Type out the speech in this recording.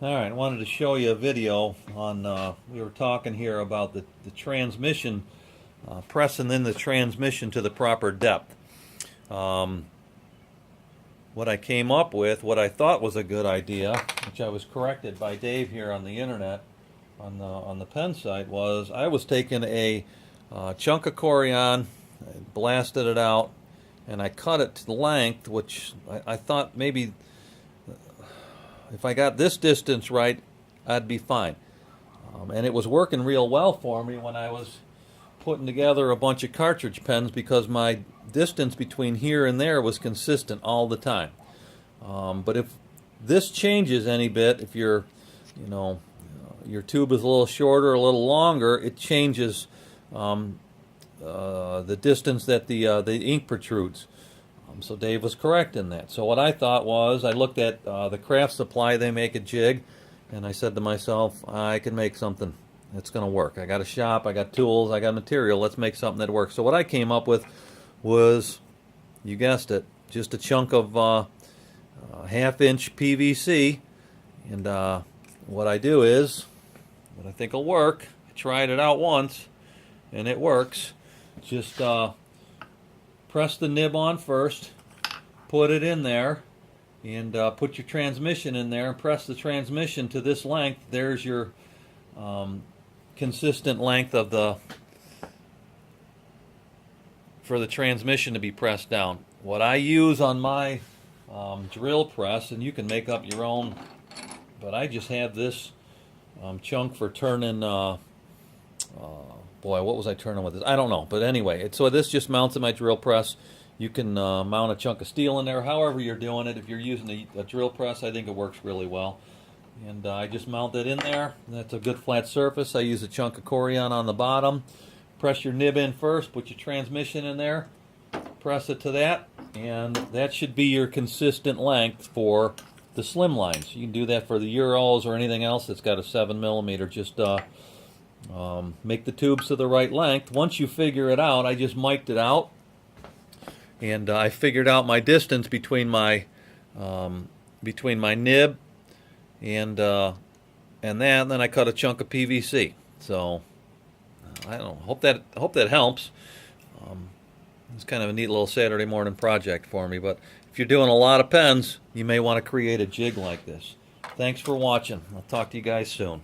All right, I wanted to show you a video on, we were talking here about the transmission, pressing in the transmission to the proper depth. Um, what I came up with, what I thought was a good idea, which I was corrected by Dave here on the internet, on the Penn site, was I was taking a chunk of Corian, I blasted it out, and I cut it to the length, which I thought maybe if I got this distance right, I'd be fine. And it was working real well for me when I was putting together a bunch of cartridge pens because my distance between here and there was consistent all the time. But if this changes any bit, if your tube is a little shorter, a little longer, it changes the distance that the ink protrudes. So Dave was correct in that. So what I thought was, I looked at the Craft Supply, they make a jig, and I said to myself, I can make something that's going to work. I got a shop, I got tools, I got material, let's make something that works. So what I came up with was, you guessed it, just a chunk of half-inch PVC, and what I do is, what I think will work, I tried it out once, and it works. Just press the nib on first, put it in there, and put your transmission in there and press the transmission to this length. There's your consistent length of for the transmission to be pressed down. What I use on my drill press, and you can make up your own, but I just have this chunk for turning boy, what was I turning with this? I don't know. But anyway, so this just mounts in my drill press. You can mount a chunk of steel in there, however you're doing it. If you're using a drill press, I think it works really well. And I just mount it in there. That's a good flat surface. I use a chunk of Corian on the bottom. Press your nib in first, put your transmission in there, press it to that, and that should be your consistent length for the slim lines. You can do that for the Euros or anything else that's got a 7mm. Just make the tubes to the right length. Once you figure it out, I just mic'd it out, and I figured out my distance between my nib and that, and then I cut a chunk of PVC. So I don't know. Hope that helps. It's kind of a neat little Saturday morning project for me. But if you're doing a lot of pens, you may want to create a jig like this. Thanks for watching. I'll talk to you guys soon.